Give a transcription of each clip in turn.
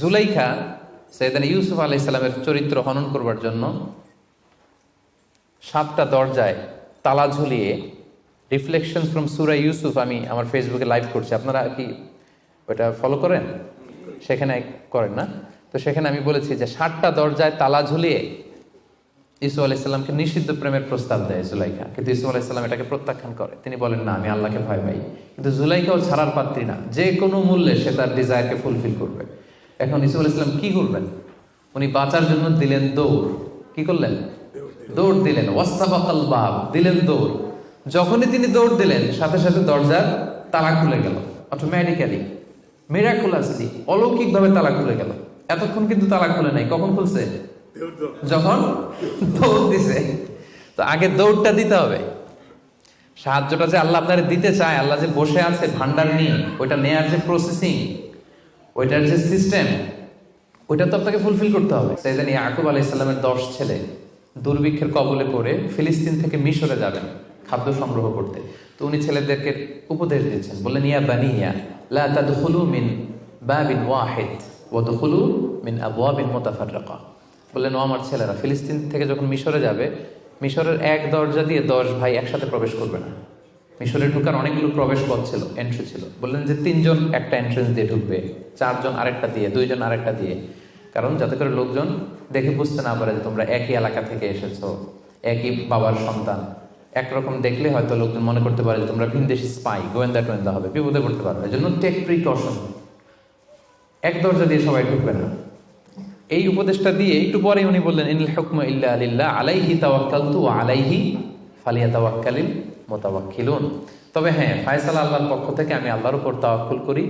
জুলাইখা সাইয়েদনা ইউসুফ আলাইহিস সালামের চরিত্র হনন করবার জন্য 7টা দরজায় তালা ঝুলিয়ে রিফ্লেকশন ফ্রম সূরা ইউসুফ আমি আমার ফেসবুকে লাইভ করছি, আপনারা কি ওটা ফলো করেন? সেখানে করেন না? তো সেখানে আমি বলেছি যে 7টা দরজায় তালা ঝুলিয়ে ইউসুফ আলাইহিস সালামকে নিষিদ্ধ প্রেমের প্রস্তাব দেয় জুলাইখা, কিন্তু ইউসুফ আলাইহিস সালাম এটাকে প্রত্যাখ্যান করে। তিনি বলেন, না, আমি আল্লাহকে ভয় পাই। কিন্তু জুলাইখাও ছাড়ার পাত্রী না, যে কোনো মূল্যে সে তার ডিজায়ারকে ফুলফিল করবে। এখন ইউসুফ আলাইহিস সালাম কি করবেন? উনি বাঁচার জন্য দিলেন দৌড়। কি করলেন? দৌড় দিলেন। ওয়াস্তাবাকাল বাব, দিলেন দৌড়। যখনই তিনি দৌড় দিলেন, সাথে সাথে দরজার তালা খুলে গেল অটোমেটিক্যালি, মিরাকুলাসলি, অলৌকিকভাবে তালা খুলে গেল। এতক্ষণ কিন্তু তালা খুলে নাই। কখন খুলছে? যখন দৌড় দিছে। তো আগে দৌড়টা দিতে হবে। সাহায্যটা যে আল্লাহ আপনারে দিতে চায়, আল্লাহ যে বসে আছে ভান্ডার নিয়ে, ওইটা নেয়ার যে প্রসেসিং, ওইটার যে সিস্টেম, ওইটা তো আপনাকে ফুলফিল করতে হবে। সাইয়েদনা ইয়াকুব আলাইহিস সালামের 10 ছেলে দুর্ভিক্ষের কবলে পড়ে ফিলিস্তিন থেকে মিশরে যাবেন খাদ্য সংগ্রহ করতে। তো উনি ছেলেদেরকে উপদেশ দিচ্ছেন, বললেন, ইয়া বানিয়া লা তাদখুলু মিন বাবিন ওয়াহিদ ওয়া দুখুলু মিন আবওয়াবিন মুতাফাররাকা। বললেন, ও আমার ছেলেরা, ফিলিস্তিন থেকে যখন মিশরে যাবে, মিশরের এক দরজা দিয়ে 10 ভাই একসাথে প্রবেশ করবে না। মিশরে ঢুকার অনেকগুলো প্রবেশ পথ ছিল, এন্ট্রি ছিল। বললেন যে 3 জন একটা এন্ট্রেন্স দিয়ে ঢুকবে, 4 জন আরেকটা দিয়ে, 2 জন আরেকটা দিয়ে। কারণ যাতে করে লোকজন দেখে বুঝতে না পারে যে তোমরা একই এলাকা থেকে এসেছো, একই বাবার সন্তান। একরকম দেখলে হয়তো লোকজন মনে করতে পারে যে তোমরা ভিনদেশি স্পাই, গোয়েন্দা হবে, বিপদে পড়তে পারবে। এই জন্য টেক প্রিকশন, এক দরজা দিয়ে সবাই ঢুকবে না। এই উপদেশটা দিয়ে একটু পরে উনি বললেন, ইনিল হুকমু ইল্লা লিল্লাহ আলাইহি তাওয়াক্কালতু ওয়া আলাইহি ফালিয়াতাওয়াক্কালিল মুতাওয়াক্কিলুন। তবে হ্যাঁ, ফায়সালা আল্লাহর পক্ষ থেকে, আমি আল্লাহর উপর তাওয়াক্কুল করি,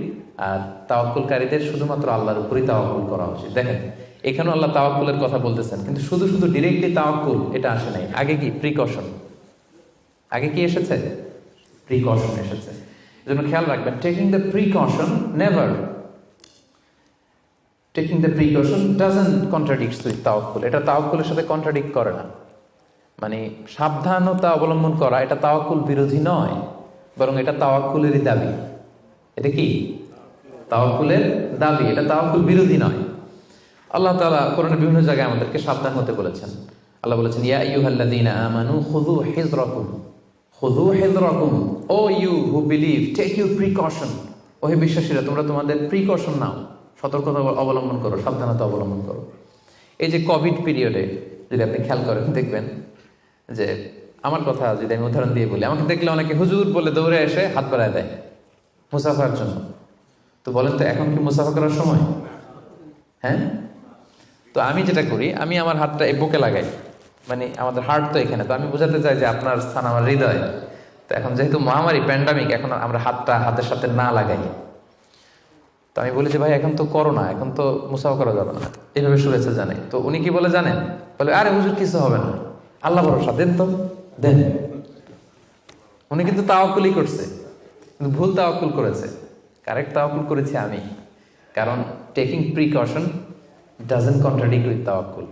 আর তাওয়াক্কুলকারীদের শুধুমাত্র আল্লাহর উপরই তাওয়াক্কুল করা উচিত। দেখেন, এখানেও আল্লাহ তাওয়াক্কুলের কথা বলতেছেন, কিন্তু শুধু ডিরেক্টলি তাওয়াক্কুল এটা আসে নাই। আগে কি? প্রিকশন। আগে কি এসেছে? প্রিকশন এসেছে। এজন্য খেয়াল রাখবেন, taking the precaution never, taking the precaution doesn't contradicts with তাওয়াক্কুল। এটা তাওয়াক্কুলের সাথে কন্ট্রাডিক্ট করে না। মানে সাবধানতা অবলম্বন করা এটা তাওয়াক্কুল বিরোধী নয়, বরং এটা তাওয়াক্কুলেরই দাবি। এটা কি? তাওয়াক্কুলের দাবি, এটা তাওয়াক্কুল বিরোধী নয়। আল্লাহ তাআলা কোরআনের বিভিন্ন জায়গায় আমাদেরকে সাবধান হতে বলেছেন। আল্লাহ বলেছেন, ইয়া আইয়ুহাল্লাযীনা আমানু খুযু হিযরাকুম, খুযু হিযরাকুম, O you who believe, take your precaution. ও হে বিশ্বাসীরা, তোমরা তোমাদের প্রিকশন নাও, সতর্কতা অবলম্বন করো, সাবধানতা অবলম্বন করো। এই যে কোভিড পিরিয়ডে যদি আপনি খেয়াল করেন, দেখবেন যে, আমার কথা যদি আমি উদাহরণ দিয়ে বলি, আমাকে দেখলে অনেকে হুজুর বলে দৌড়ে এসে হাত বাড়ায় দেয় মুসাফার জন্য। তো বলেন তো, এখন কি মুসাফা করার সময়? হ্যাঁ? তো আমি যেটা করি, আমি আমার হাতটা এই বুকে লাগাই, মানে আমাদের হার্ট তো এখানে, তো আমি বোঝাতে চাই যে আপনার স্থান আমার হৃদয়। তো এখন যেহেতু মহামারী, প্যান্ডামিক, এখন আমরা হাতটা হাতের সাথে না লাগাই। তো আমি বলি যে, ভাই এখন তো করোনা, এখন তো মুসাফা করা যাবে না, এইভাবে শুভেচ্ছা জানাই। তো উনি কি বলে জানেন? বলে, আরে হুজুর কিছু হবে না, আল্লাহ ভরসা, দেন তো দেন। উনি কিন্তু তাওয়াক্কুলই করছে, কিন্তু ভুল তাওয়াক্কুল করেছে। কারেক্ট তাওয়াক্কুল করেছি আমি, কারণ taking precaution doesn't contradict with তাওয়াক্কুল।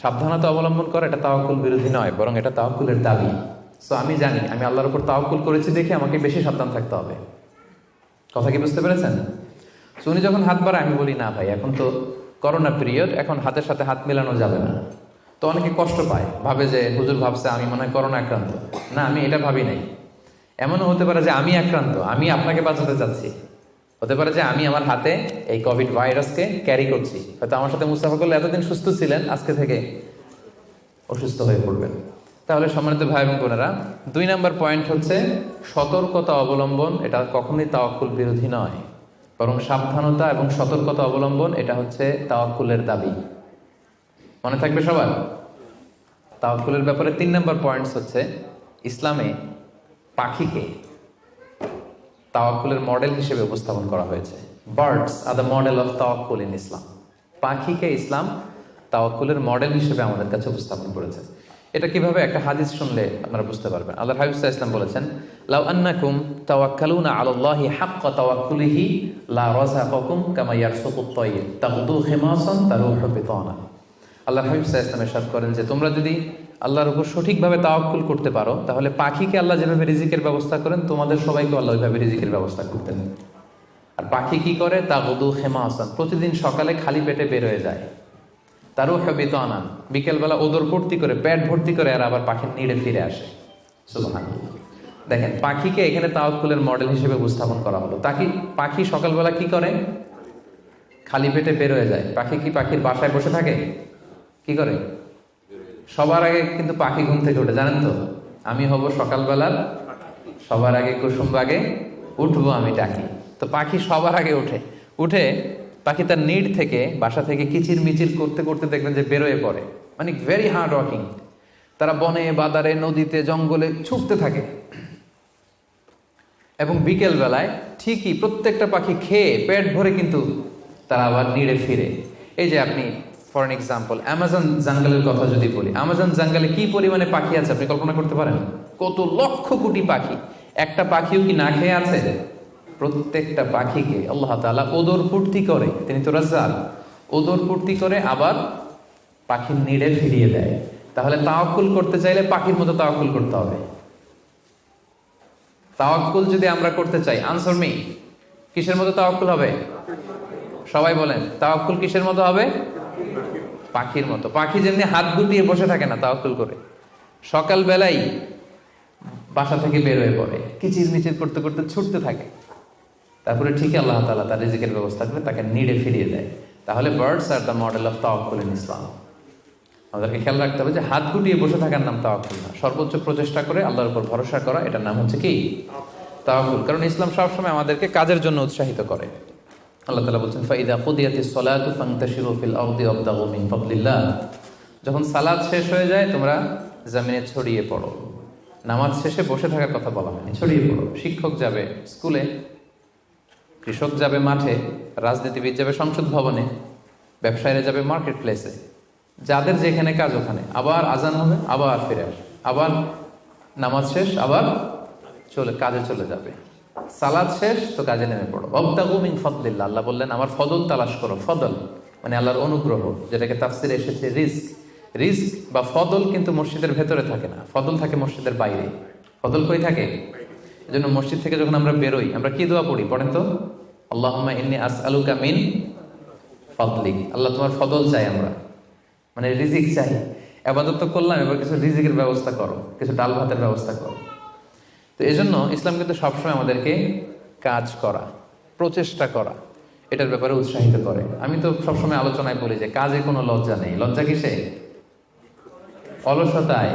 সাবধানতা অবলম্বন করা এটা তাওয়াক্কুল বিরোধী নয়, বরং এটা তাওয়াক্কুলের দাবি। সো আমি জানি আমি আল্লাহর উপর তাওয়াক্কুল করেছি দেখে আমাকে বেশি সাবধান থাকতে হবে। কথা কি বুঝতে পেরেছেন? সো উনি যখন হাত বাড়ায়, আমি বলি, না ভাই, এখন তো করোনা পিরিয়ড, এখন হাতের সাথে হাত মেলানো যাবে না। তো অনেকে কষ্ট পায়, ভাবে যে হুজুর ভাবছে আমি মনে হয় করোনা আক্রান্ত। না, আমি এটা ভাবি নাই। এমনও হতে পারে যে আমি আক্রান্ত, আমি আপনাকে বাঁচাতে চাচ্ছি। হতে পারে যে আমি আমার হাতে এই কোভিড ভাইরাসকে ক্যারি করছি। হয়তো আমার সাথে মুসাফা করলে এতদিন সুস্থ ছিলেন, আজকে থেকে অসুস্থ হয়ে পড়বেন। তাহলে সম্মানিত ভাই এবং বোনেরা, 2 নম্বর পয়েন্ট হচ্ছে সতর্কতা অবলম্বন। এটা কখনোই তাওয়াক্কুল বিরোধী নয়, বরং সাবধানতা এবং সতর্কতা অবলম্বন এটা হচ্ছে তাওয়াক্কুলের দাবি। মনে থাকবে সবার? তাওয়াক্কুলের ব্যাপারে 3 নম্বর পয়েন্টস হচ্ছে, ইসলামে পাখিকে তাওয়াক্কুলের মডেল হিসেবে উপস্থাপন করা হয়েছে। Birds are the model of তাওয়াক্কুল ইন ইসলাম। পাখিকে ইসলাম তাওয়াক্কুলের মডেল হিসেবে আমাদের কাছে উপস্থাপন করেছে। এটা কিভাবে? একটা হাদিস শুনলে আপনারা বুঝতে পারবেন। আল্লাহর হাবিব সাল্লাল্লাহু আলাইহি ওয়াসাল্লাম বলেছেন, লাউ আন্নাকুম তাওয়াক্কালুনা আলাল্লাহি হাক্কা তাওয়াক্কুলিহি লা রাযাকাকুম কামা ইয়ারসুকুত তায়র তাগদু খিমাসান তারুহু বিতানা। আল্লাহর হাবিব সাল্লাল্লাহু আলাইহি ওয়াসাল্লাম ইরশাদ করেন যে, তোমরা যদি আল্লাহর উপর সঠিকভাবে তাওয়াক্কুল করতে পারো, তাহলে পাখিকে আল্লাহ যেভাবে রিজিকের ব্যবস্থা করেন, তোমাদের সবাইকে আল্লাহ ওইভাবে রিজিকের ব্যবস্থা করতেন। আর পাখি কি করে, তা গদু খেমাসান, প্রতিদিন সকালে খালি পেটে বের হয়ে যায়। তারও হেবিত আনান, বিকেলবেলা ওদর ভর্তি করে, পেট ভর্তি করে, আর আবার পাখির নিড়ে ফিরে আসে। সুবহানাল্লাহ। দেখেন, পাখিকে এখানে তাওয়াক্কুলের মডেল হিসেবে উপস্থাপন করা হলো। পাখি সকালবেলা কি করে? খালি পেটে বের হয়ে যায়। পাখি কি পাখির বাসায় বসে থাকে? কি করে? সবার আগে কিন্তু পাখি ঘুম থেকে ওঠে, জানেন তো? আমি হব সকালবেলার সবার আগে, কুসুম বাগে উঠবো আমি ডাকি। তো পাখি সবার আগে উঠে পাখি তার নিড থেকে, বাসা থেকে কিচির মিচির করতে করতে দেখবেন যে বেরোয় পড়ে। মানে ভেরি হার্ড ওয়ার্কিং। তারা বনে, বাদারে, নদীতে, জঙ্গলে ছুটতে থাকে। এবং বিকেল বেলায় ঠিকই প্রত্যেকটা পাখি খেয়ে পেট ভরে কিন্তু তারা আবার নিড়ে ফিরে। এই যে আপনি ফর এন এক্সাম্পল অ্যামাজন জঙ্গলের কথা যদি বলি, অ্যামাজন জঙ্গলে কি পরিমাণে পাখি আছে আপনি কল্পনা করতে পারেন? কত লক্ষ কোটি পাখি। একটা পাখিও কি না খেয়ে আছে? প্রত্যেকটা পাখিকে আল্লাহ তাআলা ওদর পূর্তি করে, তিনি তো রাজ্জাক, ওদর পূর্তি করে আবার পাখির নিড়ে ফিরিয়ে দেয়। তাহলে তাওয়াক্কুল করতে চাইলে পাখির মতো তাওয়াক্কুল করতে হবে। তাওয়াক্কুল যদি আমরা করতে চাই, আনসার মি, কিসের মতো তাওয়াক্কুল হবে? সবাই বলেন, তাওয়াক্কুল কিসের মতো হবে? পাখির মতো। পাখি যেমনি হাত গুটিয়ে বসে থাকে না তাওয়াক্কুল করে, সকাল বেলাই বাসা থেকে বের হয়ে পড়ে, কিচির মিচির করতে করতে ছুটতে থাকে, তারপরে ঠিক আল্লাহ তাআলা তার রিজিকের ব্যবস্থা করে তাকে নিড়ে ফিরিয়ে দেয়। তাহলে birds are the model of তাওয়াক্কুল ইন ইসলাম। আমাদেরকে খেয়াল রাখতে হবে যে হাত গুটিয়ে বসে থাকার নাম তাওয়াক্কুল না, সর্বোচ্চ প্রচেষ্টা করে আল্লাহর উপর ভরসা করা, এটার নাম হচ্ছে কি? তাওয়াক্কুল। কারণ ইসলাম সবসময় আমাদেরকে কাজের জন্য উৎসাহিত করে। আল্লাহ তাআলা বলছেন, ফাইদা কুদিয়াতিস সালাতু ফান্তাশিরু ফিল আরদি ওয়াবতাগু মিন ফাদলিল্লাহ। যখন সালাত শেষ হয়ে যায় তোমরা জমিনে ছড়িয়ে পড়ো। নামাজ শেষে বসে থাকার কথা বলা হয়নি, ছড়িয়ে পড়ো। শিক্ষক যাবে স্কুলে, কৃষক যাবে মাঠে, রাজনীতিবিদ যাবে সংসদ ভবনে, ব্যবসায়ীরা যাবে মার্কেট প্লেসে, যাদের যেখানে কাজ ওখানে। আবার আজান হবে, আবার ফিরে আসবে, আবার নামাজ শেষ, আবার কাজে চলে যাবে। সালাত শেষ তো কাজে নেমে পড়ো। ওয়াবতাগু মিন ফাদলিল্লাহ, আল্লাহ বললেন আমার ফদল তালাশ করো। ফদল মানে আল্লাহর অনুগ্রহ, যেটাকে তাফসিরে এসেছে রিজক। রিজক বা ফদল কিন্তু মসজিদের ভেতরে থাকে না, ফদল থাকে মসজিদের বাইরে। ফদল কই থাকে? এজন্য মসজিদ থেকে যখন আমরা বেরোই আমরা কি দোয়া পড়ি? পড়েন তো, আল্লাহুম্মা ইন্নী আসআলুকা মিন ফাদলিক। আল্লাহ তোমার ফদল চাই আমরা, মানে রিজিক চাই। ইবাদত তো করলাম, এবার কিছু রিজিকের ব্যবস্থা করো, কিছু ডাল ভাতের ব্যবস্থা করো। তো এজন্য ইসলাম কিন্তু সবসময় আমাদেরকে কাজ করা, প্রচেষ্টা করা, এটার ব্যাপারে উৎসাহিত করে। আমি তো সবসময় আলোচনায় বলি যে কাজে কোনো লজ্জা নেই। লজ্জা কিসে? অলসতায়।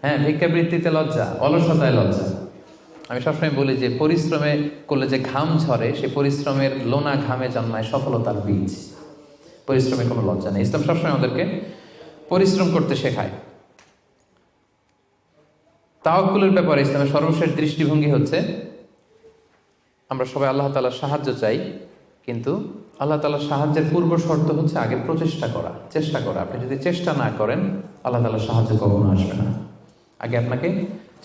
হ্যাঁ, ভিক্ষাবৃত্তিতে লজ্জা, অলসতায় লজ্জা। আমি সবসময় বলি যে পরিশ্রমে করলে যে ঘাম ঝরে, সে পরিশ্রমের লোনা ঘামে জন্মায় সফলতার বীজ। পরিশ্রমে কোনো লজ্জা নেই। ইসলাম সবসময় আমাদেরকে পরিশ্রম করতে শেখায়। তাওয়াক্কুলের ব্যাপারে ইসলামের সর্বশেষ দৃষ্টিভঙ্গি হচ্ছে আমরা সবাই আল্লাহ তাআলার সাহায্য চাই, কিন্তু আল্লাহ তাআলার সাহায্যের পূর্ব শর্ত হচ্ছে আগে প্রচেষ্টা করা, চেষ্টা করা। আপনি যদি চেষ্টা না করেন আল্লাহ তাআলার সাহায্য কখনো আসবে না। আগে আপনাকে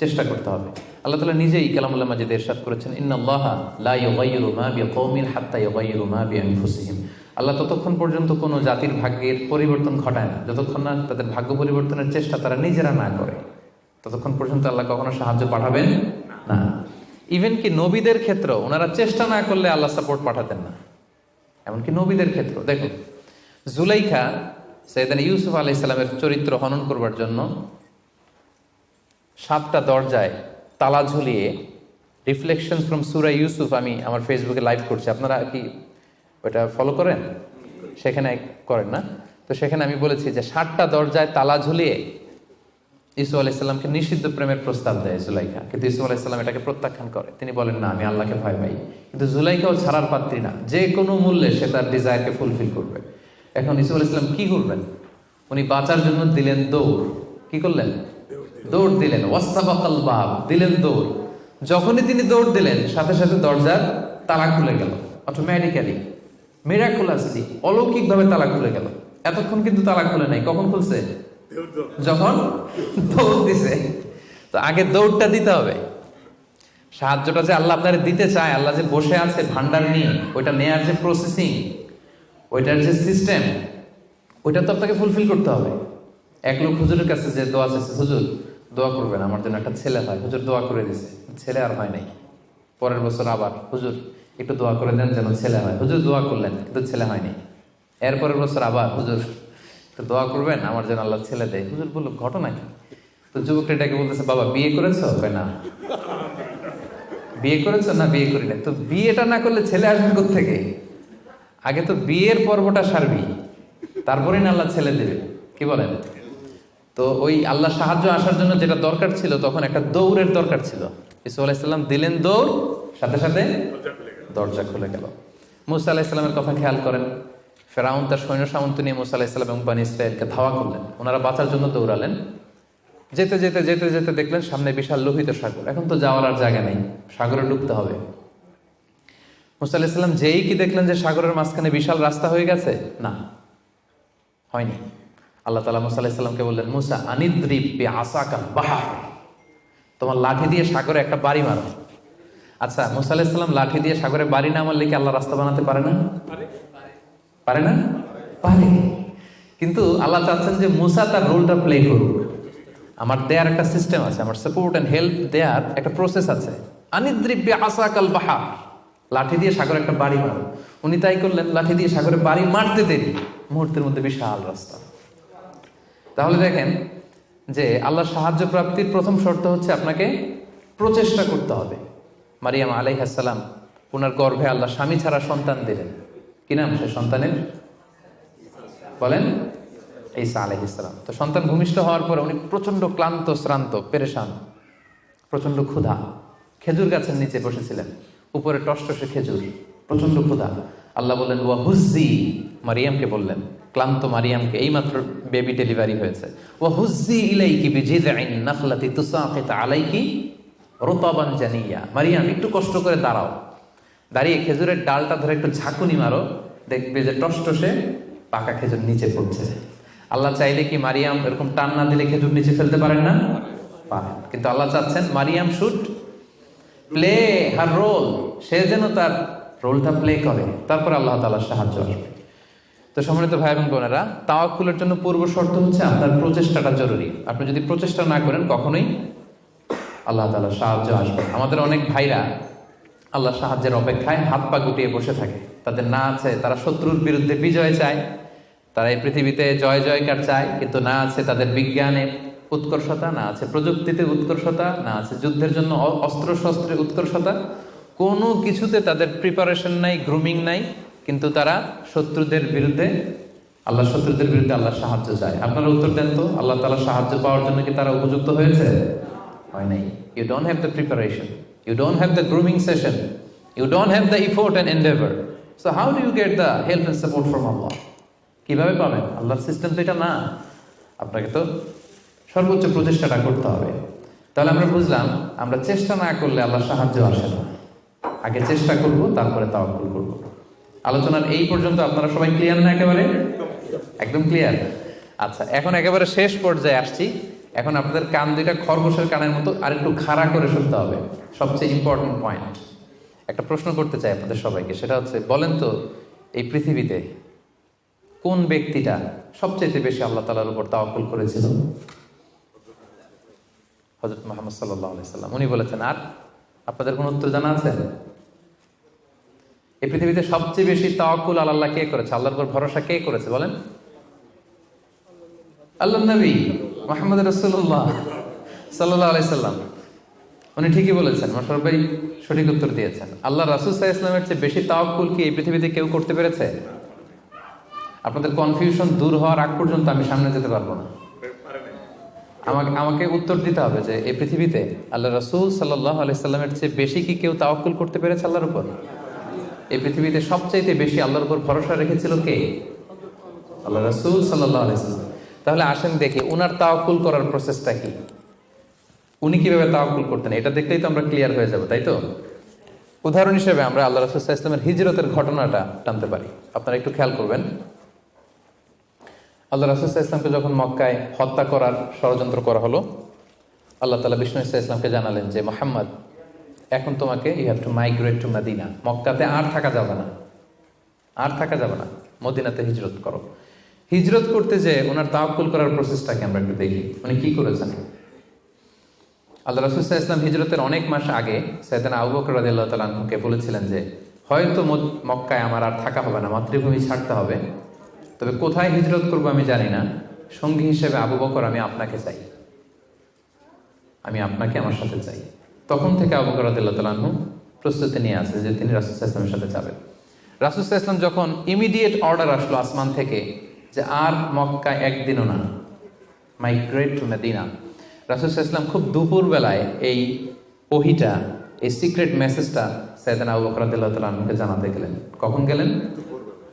চেষ্টা করতে হবে। আল্লাহ তাআলা নিজেই কালামুল্লাহ মাজিদে ইরশাদ করেছেন, ইন্নাল্লাহা লা ইউগাইয়িরু মা বিকওমিন হাত্তা ইউগাইয়িরু মা বিআনফুসিহিম। আল্লাহ ততক্ষণ পর্যন্ত কোনো জাতির ভাগ্যের পরিবর্তন ঘটায় না যতক্ষণ না তাদের ভাগ্য পরিবর্তনের চেষ্টা তারা নিজেরা না করে, ততক্ষণ পর্যন্ত আল্লাহ কখনো সাহায্য পাঠাবেন না। ইভেন কি নবীদের ক্ষেত্রেও ওনারা চেষ্টা না করলে আল্লাহ সাপোর্ট পাঠাতেন না। এমনকি নবীদের ক্ষেত্র দেখুন, জুলাইখা সাইয়েদনা ইউসুফ আলাইহিস সালামের চরিত্র হনন করবার জন্য 7টা দরজায় তালা ঝুলিয়ে, রিফ্লেকশনস ফ্রম সূরা ইউসুফ আমি আমার ফেসবুকে লাইভ করছি, আপনারা কি ওটা ফলো করেন? সেখানে করেন না? তো সেখানে আমি বলেছি যে 7টা দরজায় তালা ঝুলিয়ে ইউসুফ আলাইহিস সালামকে নিষিদ্ধ প্রেমের প্রস্তাব দেয় জুলাইখা, কিন্তু ইউসুফ আলাইহিস সালাম এটাকে প্রত্যাখ্যান করে। তিনি বলেন না, আমি আল্লাহকে ভয় পাই। কিন্তু জুলাইখাও ছাড়ার পাত্রী না, যে কোনো মূল্যে সে তার ডিজায়ারকে ফুলফিল করবে। এখন ইউসুফ আলাইহিস সালাম কি করবেন? উনি বাঁচার জন্য দিলেন দৌড়। কি করলেন? দৌড় দিলেন। ওয়াস্তাবাকাল বাব, দিলেন দৌড়। যখনই তিনি দৌড় দিলেন সাথে সাথে দরজার তালা খুলে গেল, অটোমেটিক্যালি, মিরাকুলাসলি, অলৌকিকভাবে তালা খুলে গেল। এতক্ষণ কিন্তু তালা খুলে নাই। কখন খুলছে? যখন দৌড় দিছে। তো আগে দৌড়টা দিতে হবে। সাহায্যটা যে আল্লাহ আপনার দিতে চায়, আল্লাহ যে বসে আছে ভান্ডার নিয়ে, ওইটা নেয়ার যে প্রসেসিং, ওইটার যে সিস্টেম, ওইটা তো আপনাকে ফুলফিল করতে হবে। এক লোক হুজুরের কাছে যে দোয়া চাইছে, হুজুর দোয়া করবেন আমার জন্য একটা ছেলে হয়। হুজুর দোয়া করে দিছে, ছেলে আর হয় নাই। পরের বছর আবার, হুজুর একটু দোয়া করে দেন যেন ছেলে হয়। হুজুর দোয়া করলেন কিন্তু ছেলে হয়নি। এরপরের বছর আবার হুজুর একটু দোয়া করবেন আমার যেন আল্লাহ ছেলে দেয়। হুজুর বললো ঘটনা কি? তো যুবকটা এটাকে বলতেছে, বাবা বিয়ে করেছো? না। বিয়ে করেছো? না বিয়ে করি না। তো বিয়েটা না করলে ছেলে আসবে কোত্থেকে? আগে তো বিয়ের পর্বটা সারবি, তারপরে না আল্লাহ ছেলে দেবে। কি বলেন? তো ওই আল্লাহ সাহায্য আসার জন্য যেটা দরকার ছিল, তখন একটা দৌড়ের দরকার ছিল। ঈসা আলাইহিসসালাম দিলেন দৌড়, সাথে সাথে দরজা খুলে গেল। মুসা আলাইহিসসালামের কথা খেয়াল করেন, ফেরাউন তার সৈন্য সামন্ত নিয়ে মুসা আলাইহিসসালাম এবং বনী ইসরাঈলকে ধাওয়া করলেন। ওনারা বাঁচার জন্য দৌড়ালেন। যেতে যেতে যেতে যেতে দেখলেন সামনে বিশাল লোহিত সাগর। এখন তো যাওয়ার আর জায়গা নেই, সাগরে ডুবতে হবে। মুসা আলাইহিসসালাম যেই কি দেখলেন যে সাগরের মাঝখানে বিশাল রাস্তা হয়ে গেছে, না হয়নি। আল্লাহ তাআলা মুসা আলাইহিসসালামকে বললেন, মুসা আনিদ্রিব বিআসাকাল বাহর, তোমার লাঠি দিয়ে সাগরে একটা বাড়ি মারো। আচ্ছা, মুসা আলাইহিসসালাম লাঠি দিয়ে সাগরে বাড়ি না মারলে কি আল্লাহ রাস্তা বানাতে পারে না? পারে না? পারে। কিন্তু আল্লাহ চাচ্ছেন যে মুসা তার রোলটা প্লে করুক। আমার দেয়ার একটা সিস্টেম আছে, আমার সাপোর্ট এন্ড হেল্প দেয়ার একটা প্রসেস আছে। আনিদ্রিব বিআসাকাল বাহর, লাঠি দিয়ে সাগরে একটা বাড়ি মারো। উনি তাই করলেন, লাঠি দিয়ে সাগরে বাড়ি মারতে দেরি, মুহূর্তের মধ্যে বিশাল রাস্তা। তাহলে দেখেন যে আল্লাহর সাহায্য প্রাপ্তির প্রথম শর্ত হচ্ছে আপনাকে প্রচেষ্টা করতে হবে। মারিয়াম আলাইহিস সালাম, ওনার গর্ভে আল্লাহ স্বামী ছাড়া সন্তান দিলেন। কি নাম সে সন্তানের? বলেন, ঈসা আলাইহিস সালাম। তো সন্তান ভূমিষ্ঠ হওয়ার পরে উনি প্রচন্ড ক্লান্ত, শ্রান্ত, পেরেশান, প্রচন্ড ক্ষুধা। খেজুর গাছের নিচে বসেছিলেন, উপরে টসটসে খেজুর, প্রচন্ড ক্ষুধা। আল্লাহ বললেন ওয়া হুজ্জি, মারিয়ামকে বললেন, ক্লান্ত মারিয়ামকে, এইমাত্র বেবি ডেলিভারি হয়েছে, ওয়া হুজ্জি ইলাইকি বিজিযআইন নাখলাতি তুসাকিত আলাইকি রুতাবান জানিয়া। মারিয়াম একটু কষ্ট করে দাঁড়াও, দাঁড়িয়ে খেজুরের ডালটা ধরে একটু ঝাঁকুনি মারো, দেখবে যে টসটসে পাকা খেজুর নিচে পড়ছে। আল্লাহ চাইলে কি মারিয়াম এরকম টান না দিলে খেজুর নিচে ফেলতে পারেন না? পারেন। কিন্তু আল্লাহ চাচ্ছেন Maryam should play her role, সে যেন তার রোলটা প্লে করে, তারপর আল্লাহ তাআলার সাহায্য আসবে। তো সম্মানিত ভাই এবং বোনেরা, তাওয়াক্কুলের জন্য পূর্ব শর্ত হচ্ছে আপনার প্রচেষ্টাটা জরুরি। আপনি যদি প্রচেষ্টা না করেন কখনোই আল্লাহ তাআলার সাহায্য আসবে। আমাদের অনেক ভাইরা আল্লাহর সাহায্যের অপেক্ষায় হাত পা গুটিয়ে বসে থাকে। তাদের না আছে তারা শত্রুর বিরুদ্ধে বিজয় চায়, তারা এই পৃথিবীতে জয় জয়কার চায়, কিন্তু না আছে তাদের বিজ্ঞানে উৎকর্ষতা, না আছে প্রযুক্তিতে উৎকর্ষতা, না আছে যুদ্ধের জন্য অস্ত্র শস্ত্রের উৎকর্ষতা, কোনো কিছুতে তাদের প্রিপারেশন নাই, গ্রুমিং নাই, কিন্তু তারা শত্রুদের বিরুদ্ধে আল্লাহর সাহায্য চায়। আপনারা উত্তর দেন তো, আল্লাহ তাআলার সাহায্য পাওয়ার জন্য কি তারা উপযুক্ত হয়েছে? হয় নাই। You don't have the preparation, you don't have the grooming session, you don't have the effort and endeavour, so how do you get the help and support from Allah? কিভাবে পাবেন? আল্লাহর সিস্টেম তো এটা না। আপনাকে তো সর্বোচ্চ প্রচেষ্টাটা করতে হবে। তাহলে আমরা বুঝলাম, আমরা চেষ্টা না করলে আল্লাহর সাহায্য আসে না। আগে চেষ্টা করব, তারপরে তাওয়াক্কুল করব। আলোচনার এই পর্যন্ত আপনারা সবাই ক্লিয়ার না? একেবারে একদম ক্লিয়ার। আচ্ছা, এখন একেবারে শেষ পর্যায়ে আসছি। এখন আপনাদের কান দুইটা খরগোশের কানের মতো আর একটু খাড়া করে শুনতে হবে। সবচেয়ে ইম্পর্টেন্ট পয়েন্ট। একটা প্রশ্ন করতে চাই আপনাদের সবাইকে, সেটা হচ্ছে, বলেন তো এই পৃথিবীতে কোন ব্যক্তিটা সবচেয়ে বেশি আল্লাহ তাআলার উপর তাওয়াক্কুল করেছিল? হযরত মুহাম্মদ সাল্লাল্লাহু আলাইহি সাল্লাম। উনি বলেছেন। আর আপনাদের কোন উত্তর জানা আছে? এই পৃথিবীতে সবচেয়ে বেশি তাওয়াক্কুল আল্লাহ কে করেছে? আল্লাহর উপর ভরসা কে করেছে বলেন? আল্লাহর নবী মুহাম্মদ রাসূলুল্লাহ সাল্লাল্লাহু আলাইহি সাল্লাম। উনি ঠিকই বলেছেন, মাশাআল্লাহ ভাই সঠিক উত্তর দিয়েছেন। আল্লাহ রাসূল সাল্লাল্লাহু আলাইহি ওয়াসাল্লামের চেয়ে বেশি তাওয়াক্কুল কি এই পৃথিবীতে কেউ করতে পেরেছে? আপনাদের কনফিউশন দূর হওয়ার আগ পর্যন্ত আমি সামনে যেতে পারবো না। আমাকে উত্তর দিতে হবে যে এই পৃথিবীতে আল্লাহ রাসূল সাল্লাল্লাহু আলাইহি সাল্লামের চেয়ে বেশি কি কেউ তাওয়াক্কুল করতে পেরেছে আল্লাহর উপর? এই পৃথিবীতে সবচাইতে বেশি আল্লাহর উপর ভরসা রেখেছিল কে? আল্লাহ রাসূল সাল্লাল্লাহু আলাইহি সাল্লাম। তাহলে আসেন দেখি উনার তাওয়াক্কুল করার প্রসেসটা কি, উনি কিভাবে তাওয়াক্কুল করতেন। এটা দেখলেই তো আমরা ক্লিয়ার হয়ে যাব, তাই তো? উদাহরণ হিসেবে আমরা আল্লাহ রাসূল সাল্লাল্লাহু আলাইহি ওয়াসাল্লামের হিজরতের ঘটনাটা টানতে পারি। আপনারা একটু খেয়াল করবেন। আল্লাহ রাসূল সাল্লাল্লাহু আলাইহি ওয়াসাল্লামকে যখন মক্কায় হত্যা করার ষড়যন্ত্র করা হলো, আল্লাহ তাআলা বিষ্ণু সাল্লাল্লাহু আলাইহি ওয়াসাল্লামকে জানালেন যে মুহাম্মদ, এখন তোমাকে you have to migrate to Medina. মক্কাতে আর থাকা যাবে না, আর থাকা যাবে না, মদিনাতে হিজরত করো। হিজরত করতে যে ওনার তাওয়াক্কুল করার প্রসেসটাকে আমরা একটু দেখি, উনি কি করেছেন। আল্লাহ রাসূল সাল্লাল্লাহু আলাইহি ওয়াসাল্লাম হিজরতের অনেক মাস আগে সাইয়েদনা আবু বকর রাদিয়াল্লাহু তাআলা আনহুকে বলেছিলেন যে হয়তো মক্কায় আমার আর থাকা হবে না, মাতৃভূমি ছাড়তে হবে, তবে কোথায় হিজরত করবো আমি জানি না, সঙ্গী হিসেবে আবু বকর আমি আপনাকে চাই, আমি আপনাকে আমার সাথে চাই। তখন থেকে আবু বকর রাদিয়াল্লাহু তাআলা আনহু প্রস্তুতি নিয়ে আছে যে তিনি রাসূল সাল্লাল্লাহু আলাইহি ওয়াসাল্লামের সাথে যাবেন। রাসূল সাল্লাল্লাহু আলাইহি ওয়াসাল্লাম যখন ইমিডিয়েট অর্ডার আসলো আসমান থেকে যে আর মক্কায় একদিনও না, মাইগ্রেট টু মদিনা, রাসূল সাল্লাল্লাহু আলাইহি ওয়াসাল্লাম খুব দুপুর বেলায় এই ওহীটা, এই সিক্রেট মেসেজটা সাইয়েদনা আবু বকর রাদিয়াল্লাহু তাআলা আনহুকে জানাতে গেলেন। কখন গেলেন?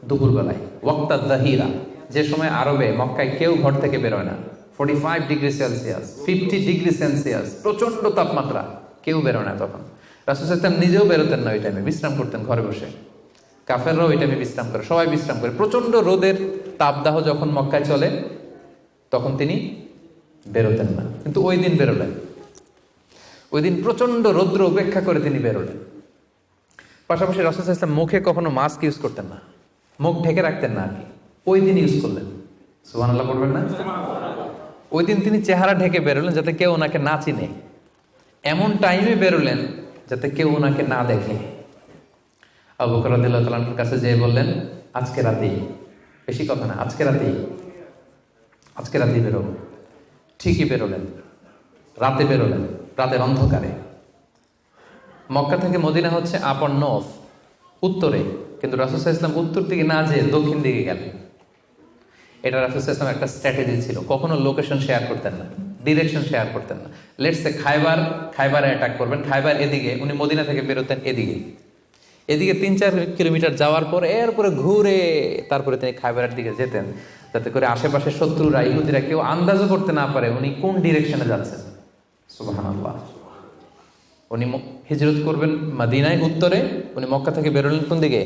দুপুর বেলায়, ওয়াক্তা যাহিরা, যে সময় আরবে মক্কায় কেউ ঘর থেকে বেরোয় না, 45 ডিগ্রি সেলসিয়াস, 50 ডিগ্রি সেলসিয়াস, প্রচন্ড তাপমাত্রা, কেউ বেরোয় না তখন। রাসূল সাল্লাল্লাহু আলাইহি ওয়াসাল্লাম নিজেও বেরোতেন না ওই টাইমে, বিশ্রাম করতেন ঘরে বসে। কাফেররাও ওই টাইমে বিশ্রাম করে, সবাই বিশ্রাম করে। প্রচন্ড রোদের তাপদাহ যখন মক্কায় চলে তখন তিনি বেরোতেন না, কিন্তু ওই দিন বেরোলেন। ওই দিন প্রচন্ড রৌদ্র উপেক্ষা করে তিনি বেরোলেন। পাশাপাশি রাসূল সাল্লাল্লাহু আলাইহি ওয়াসাল্লাম মুখে কখনো মাস্ক ইউজ করতেন না, মুখ ঢেকে রাখতেন না আর কি, ওই দিন ইউজ করলেন। সুবহানাল্লাহ পড়বেন না? ওই দিন তিনি চেহারা ঢেকে বেরোলেন যাতে কেউ ওনাকে না চিনে, এমন টাইমে বেরোলেন যাতে কেউ ওনাকে না দেখে। আবু বকর রাদিয়াল্লাহু তাআলার কাছে যেয়ে বললেন, আজকে রাতেই, বেশি কথা না, আজকে রাতেই বেরোবো। ঠিকই বেরোলেন, রাতে বেরোলেন, রাতের অন্ধকারে। মক্কা থেকে মদিনা হচ্ছে আপ অন নর্থ, উত্তরে, কিন্তু রাসূল সাল্লাল্লাহু আলাইহি ওয়াসাল্লাম উত্তর দিকে না যেয়ে দক্ষিণ দিকে গেলেন। এটা রাসূল সাল্লাল্লাহু আলাইহি ওয়াসাল্লামের একটা স্ট্র্যাটেজি ছিল, কখনো লোকেশন শেয়ার করতেন না, ডিরেকশন শেয়ার করতেন না। লেটস সে খায়বারে অ্যাটাক করবেন, খায়বার এদিকে, উনি মদিনা থেকে বেরোতেন এদিকে 3-4 কিলোমিটার যাওয়ার পর এরপরে ঘুরে তারপরে তিনি খায়বারের দিকে যেতেন, যাতে করে আশেপাশে শত্রুরা, ইহুদিরা কেউ আন্দাজও করতে না পারে উনি কোন ডিরেকশনে যাচ্ছেন। সুবহানাল্লাহ। উনি হিজরত করবেন মদিনায় উত্তরে, উনি মক্কা থেকে বেরোলেন কোন দিকে?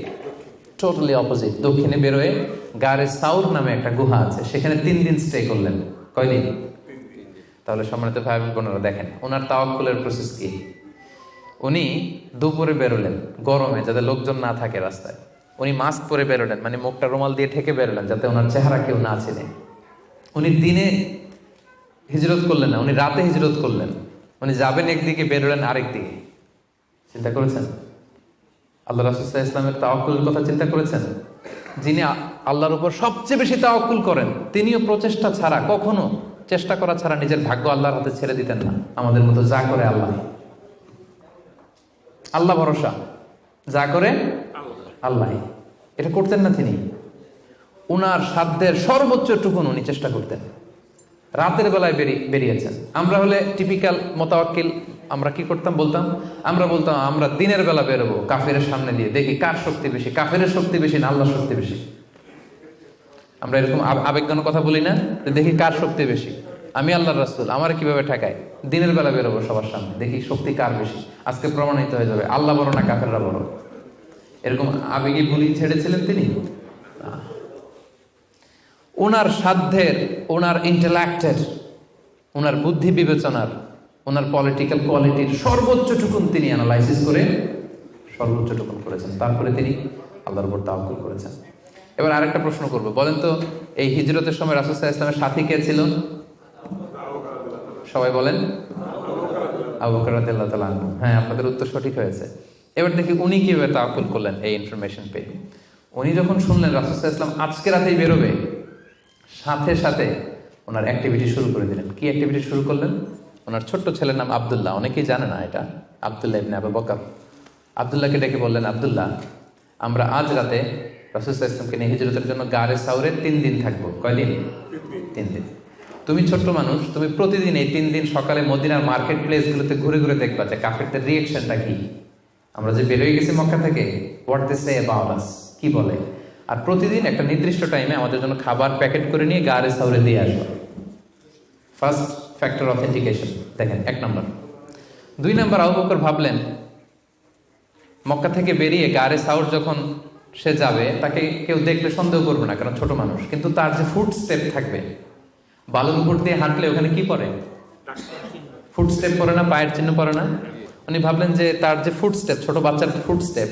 টোটালি অপোজিট, দক্ষিণে বেরোয় গারে সাউর নামে একটা গুহা আছে, সেখানে 3 দিন স্টে করলেন। কয়দিন? তাহলে সম্মানিত ভাই বোনেরা দেখেন ওনার তাওয়াক্কুলের প্রসেস কি। উনি দুপুরে বেরোলেন গরমে, যাতে লোকজন না থাকে রাস্তায়। উনি মাস্ক পরে বেরোলেন, মানে মুখটা রুমাল দিয়ে ঢেকে বেরোলেন যাতে ওনার চেহারা কেউ না চেনে। উনি দিনে হিজরত করলেন না, উনি রাতে হিজরত করলেন। উনি যাবেন একদিকে, বেরোলেন আরেক দিকে। চিন্তা করেছেন আল্লাহ রাসূল সাল্লাল্লাহু আলাইহি ওয়াসাল্লামের তাওয়াক্কুলের কথা? চিন্তা করেছেন? যিনি আল্লাহর উপর সবচেয়ে বেশি তাওয়াক্কুল করেন, তিনিও প্রচেষ্টা ছাড়া, কখনো চেষ্টা করা ছাড়া নিজের ভাগ্য আল্লাহর হাতে ছেড়ে দিতেন না। আমাদের মতো যা করে আল্লাহ ভরসা, যা করে আল্লাহ, এটা করতেন না তিনি। উনার সাধ্যের সর্বোচ্চটুকুন উনি চেষ্টা করতেন। রাতের বেলায় বেরিয়েছেন। আমরা হলে টিপিক্যাল মোতাওয়াক্কিল, আমরা কি করতাম? আমরা বলতাম আমরা দিনের বেলা বেরোবো কাফেরের সামনে দিয়ে, দেখি কার শক্তি বেশি, কাফেরের শক্তি বেশি না আল্লাহর শক্তি বেশি। আমরা এরকম আবেগঘন কথা বলি না, দেখি কার শক্তি বেশি, আমি আল্লাহর রাসূল, আমার কিভাবে ঠেকায়, দিনের বেলা বেরোবো সবার সামনে, দেখি শক্তি কার বেশি, আজকে প্রমাণিত হয়ে যাবে আল্লাহ বড় না কাফেররা বড়। এরকম আবেগী বুলি ছেড়েছিলেন তিনি? ওনার সাধ্যের, ওনার ইন্টেলেক্টের, ওনার বুদ্ধি বিবেচনার, ওনার পলিটিক্যাল কোয়ালিটির সর্বোচ্চটুকুন তিনি অ্যানালাইসিস করে সর্বোচ্চটুকুন করেছেন। তারপরে তিনি আল্লাহর উপর তাওয়াক্কুল করেছেন। এবার আরেকটা প্রশ্ন করবো, বলেন তো এই হিজরতের সময় রাসূল সাল্লাল্লাহু আলাইহি ওয়াসাল্লামের সাথী কে ছিল? সবাই বলেন আবু বকর রাদিয়াল্লাহু তাআলা আনহু। হ্যাঁ, আপনাদের উত্তর সঠিক হয়েছে। এবার দেখি উনি কিভাবে তাওয়াক্কুল করলেন এই ইনফরমেশন পেয়ে। উনি যখন শুনলেন রাসূল সাল্লাল্লাহু আলাইহি ওয়াসাল্লাম আজকে রাতেই বেরোবে, সাথে সাথে ওনার অ্যাক্টিভিটি শুরু করে দিলেন। কি অ্যাক্টিভিটি শুরু করলেন? ওনার ছোট্ট ছেলের নাম আব্দুল্লাহ, অনেকেই জানে না এটা, আব্দুল্লাহ ইবনে আবু বকর। আব্দুল্লাহকে ডেকে বললেন, আব্দুল্লাহ, আমরা আজ রাতে রাসূল সাল্লাল্লাহু আলাইহি ওয়াসাল্লামকে নিয়ে হিজরতের জন্য গারে সাউরে 3 দিন থাকবো। কয়দিন? 3 দিন। তুমি ছোট্ট মানুষ, তুমি প্রতিদিন এই 3 দিন সকালে মদিনার মার্কেট প্লেসগুলোতে ঘুরে ঘুরে দেখবা যে কাফেরদের রিঅ্যাকশনটা কি। আমরা যে বেরোয় গেছি মক্কা থেকে, what they say about us, কি বলে। আর প্রতিদিন একটা নির্দিষ্ট টাইমে আমাদের জন্য খাবার প্যাকেট করে নিয়ে গারে সাউরে দিয়ে আসবো। ফার্স্ট ফ্যাক্টর অথেন্টিকেশন দেখেন, 1 নম্বর। 2 নম্বর, আবু বকর ভাবলেন মক্কা থেকে বেরিয়ে গারে সাউর যখন সে যাবে তাকে কেউ দেখলে সন্দেহ করবে না, কারণ ছোট মানুষ। কিন্তু তার যে ফুট স্টেপ থাকবে, বালুর উপর দিয়ে হাঁটলে ওখানে কি পড়ে? ফুট স্টেপ পড়ে না, পায়ের চিহ্ন পড়ে না। উনি ভাবলেন যে তার যে ফুট স্টেপ, ছোট বাচ্চার ফুট স্টেপ,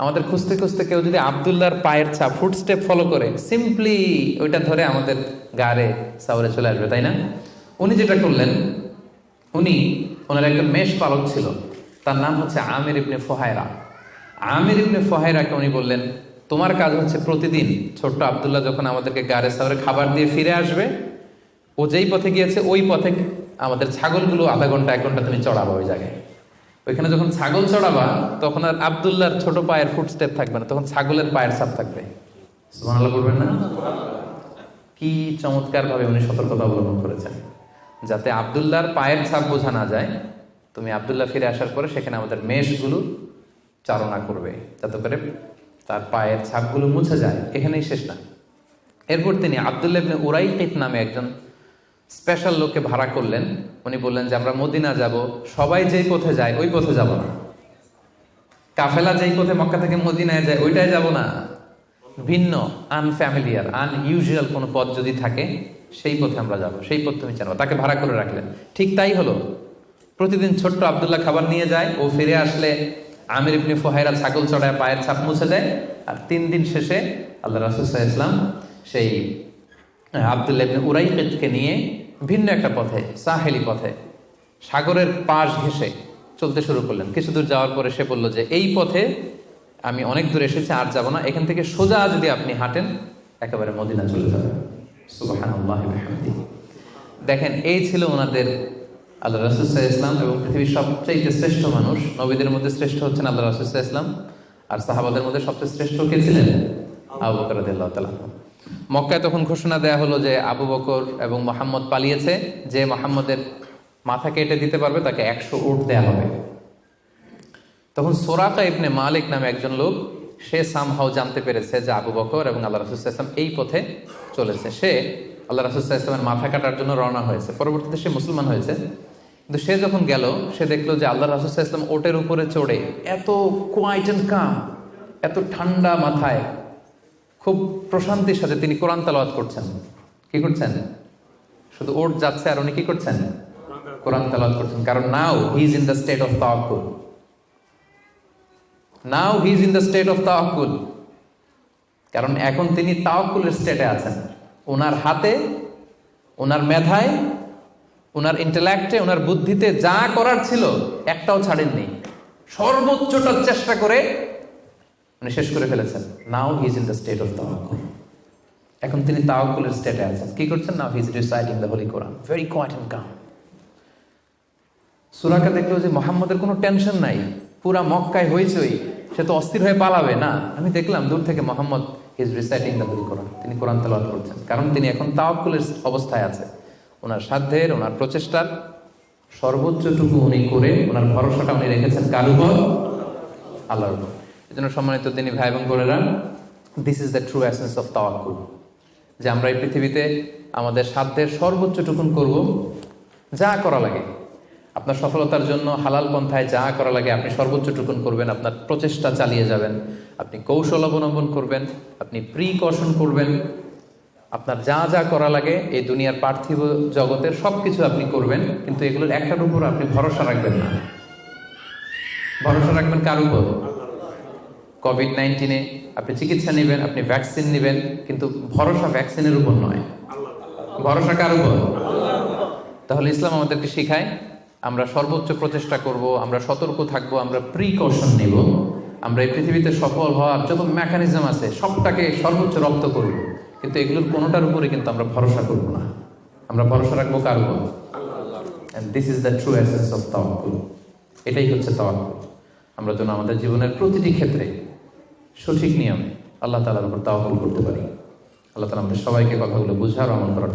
আমাদের খুঁজতে খুঁজতে কেউ যদি আব্দুল্লাহর পায়ের ছাপ, ফুট স্টেপ ফলো করে, সিম্পলি ওইটা ধরে আমাদের গারে সাউরে চলে আসবে, তাই না? উনি যেটা করলেন, ওনার একজন মেষ পালক ছিল, তার নাম হচ্ছে আমির ইবনে ফুহায়রা। আমির ইবনে ফুহাইরাকে উনি বললেন, তোমার কাজ হচ্ছে প্রতিদিন ছোট্ট আব্দুল্লাহ যখন আমাদেরকে গারে সাওয়ারে খাবার দিয়ে ফিরে আসবে, ও যেই পথে গিয়েছে ওই পথে আমাদের ছাগলগুলো আধা ঘন্টা 1 ঘন্টা তুমি চড়াবা ওই জায়গায়। ওইখানে যখন ছাগল চড়াবা তখন আর আব্দুল্লাহর ছোট পায়ের ফুটস্টেপ থাকবে না, তখন ছাগলের পায়ের ছাপ থাকবে। সুবহানাল্লাহ বলবেন না? কি চমৎকার ভাবে উনি সতর্কতা অবলম্বন করেছেন, যাতে আব্দুল্লাহর পায়ের ছাপ বোঝা না যায়। তুমি আব্দুল্লাহ ফিরে আসার পরে সেখানে আমাদের মেষগুলো চালনা করবে, যাতে করে তার পায়ের ছাপগুলো মুছে যায়। এখানেই শেষ না। এরপর তিনি আব্দুল্লাহ ইবনে উরাইকিত নামে একজন স্পেশাল লোককে ভাড়া করলেন। উনি বললেন যে আমরা মদিনা যাব, সবাই যেই পথে যায় ওই পথে যাব না, কাফেলা যেই পথে মক্কা থেকে মদিনায় যায় ওইটাই যাব না, ভিন্ন আনফ্যামিলিয়ার আনইউজুয়াল কোনো পথ যদি থাকে সেই পথে আমরা যাব, সেই পথ তুমি জানো। তাকে ভাড়া করে রাখলেন। ঠিক তাই হলো। প্রতিদিন ছোট্ট আব্দুল্লাহ খাবার নিয়ে যায়, ও ফিরে আসলে আমির ইবনে ফুহাইরা ছাগল চড়ায় পায়ের ছাপ মুছে দেয়। আর 3 দিন শেষে আল্লাহ রাসূল সাল্লাল্লাহু আলাইহি ওয়াসাল্লাম সেই আব্দুল্লাহ ইবনে উরাইকিতকে নিয়ে ভিন্ন একটা পথে, সাহেলি পথে, সাগরের পাশ ঘেঁষে চলতে শুরু করলেন। কিছু দূর যাওয়ার পরে সে বলল যে এই পথে আমি অনেক দূর এসেছি, আর যাব না, এখান থেকে সোজা যদি আপনি হাঁটেন একেবারে মদিনা চলে যাবেন। সুবহানাল্লাহি ওয়া বিহামদিহি। দেখেন, এই ছিল ওনাদের আল্লাহ রাসূল সাল্লাল্লাহু আলাইহি ওয়াসাল্লাম, এবং পৃথিবীর সবচেয়ে শ্রেষ্ঠ মানুষ। নবীদের মধ্যে শ্রেষ্ঠ হচ্ছেন আল্লাহ রাসূল সাল্লাল্লাহু আলাইহি ওয়াসাল্লাম, আর সাহাবাদের মধ্যে সবচেয়ে শ্রেষ্ঠ কে ছিলেন? আবু বকর রাদিয়াল্লাহু তাআলা। মক্কায় তখন ঘোষণা দেয়া হলো যে আবু বকর এবং মুহাম্মদ পালিয়েছে, যে মুহাম্মদের মাথা কেটে দিতে পারবে তাকে 100 উট দেয়া হবে। তখন সুরাকা ইবনে মালিক নামে একজন লোক, সে সামহাও জানতে পেরেছে যে আবু বকর এবং আল্লাহ রাসূল সাল্লাল্লাহু আলাইহি ওয়াসাল্লাম এই পথে চলেছে। সে আল্লাহ রাসূল সাল্লাল্লাহু আলাইহি ওয়াসাল্লামের মাথা কাটার জন্য রওনা হয়েছে। পরবর্তীতে সে মুসলমান হয়েছে। কিন্তু সে যখন গেল, সে দেখলো যে আল্লাহ রাসূল সাল্লাল্লাহু আলাইহি ওয়াসাল্লাম ওটের উপরে চড়ে এত কোয়াইট এন্ড কাম, এত ঠান্ডা মাথায়, খুব প্রশান্তির সাথে তিনি কোরআন তেলাওয়াত করছেন। কি করছেন? শুধু ওট যাচ্ছে আর উনি কি করছেন? কোরআন তেলাওয়াত করছেন। কারণ now he is in the state of তাওয়াক্কুল। Now he is in the state of তাওয়াক্কুল। কারণ এখন তিনি তাওয়াক্কুলের স্টেটে আছেন। ওনার হাতে, ওনার মেধায়, ওনার ইন্টেলেক্টে, ওনার বুদ্ধিতে যা করার ছিল একটাও ছাড়েননি। সর্বোচ্চটা চেষ্টা করে উনি শেষ করে ফেলেছেন। Now he is in the state of তাওয়াক্কুল। এখন তিনি তাওয়াক্কুলের স্টেটে আছেন। কি করছেন? Now he is reciting the holy Quran, very quiet and calm. সুরাকা দেখলো যে মুহাম্মদের কোনো টেনশন নাই, পুরা মক্কায় হইচই, সে তো অস্থির হয়ে পালাবে না। আমি দেখলাম দূর থেকে Muhammad is reciting the holy Quran, তিনি কোরআন তেলাওয়াত করছেন। কারণ তিনি এখন তাওয়াক্কুলের অবস্থায় আছে। ওনার সাধ্যের, ওনার প্রচেষ্টার সর্বোচ্চটুকু উনি করে ওনার ভরসাটা উনি রেখেছেন কার উপর? আল্লাহর উপর। এই জন্য সম্মানিত তিনি ভাই এবং বোনেরা, this is the true essence of তাওয়াক্কুল, যে আমরা এই পৃথিবীতে আমাদের সাধ্যের সর্বোচ্চটুকুন করব, যা করা লাগে আপনার সফলতার জন্য হালাল পন্থায় যা করা লাগে আপনি সর্বোচ্চটুকুন করবেন। আপনার প্রচেষ্টা চালিয়ে যাবেন, আপনি কৌশল অবলম্বন করবেন, আপনি প্রিকশন করবেন, আপনার যা যা করা লাগে এই দুনিয়ার পার্থিব জগতের সবকিছু আপনি করবেন। কিন্তু এগুলোর একটার উপর আপনি ভরসা রাখবেন না। ভরসা রাখবেন কার উপর? কোভিড-19 আপনি চিকিৎসা নেবেন, আপনি ভ্যাকসিন নেবেন, কিন্তু ভরসা ভ্যাকসিনের উপর নয়, ভরসা কার উপর? তাহলে ইসলাম আমাদেরকে শেখায় আমরা সর্বোচ্চ প্রচেষ্টা করব, আমরা সতর্ক থাকবো, আমরা প্রিকশন নেব, আমরা এই পৃথিবীতে সফল হওয়ার যত মেকানিজম আছে সবটাকে সর্বোচ্চ রপ্ত করব। কিন্তু এগুলোর কোনোটার উপরে কিন্তু আমরা ভরসা করব না। আমরা ভরসা রাখবো কার উপর? And this is the true essence of tawakkul. এটাই হচ্ছে তাওয়াক্কুল। আমরা যেন আমাদের জীবনের প্রতিটি ক্ষেত্রে সঠিক নিয়মে আল্লাহ তাআলার উপর তাওয়াক্কুল করতে পারি। আল্লাহ তাআলা আমাদের সবাইকে কথাগুলো বুঝার ও আমল করার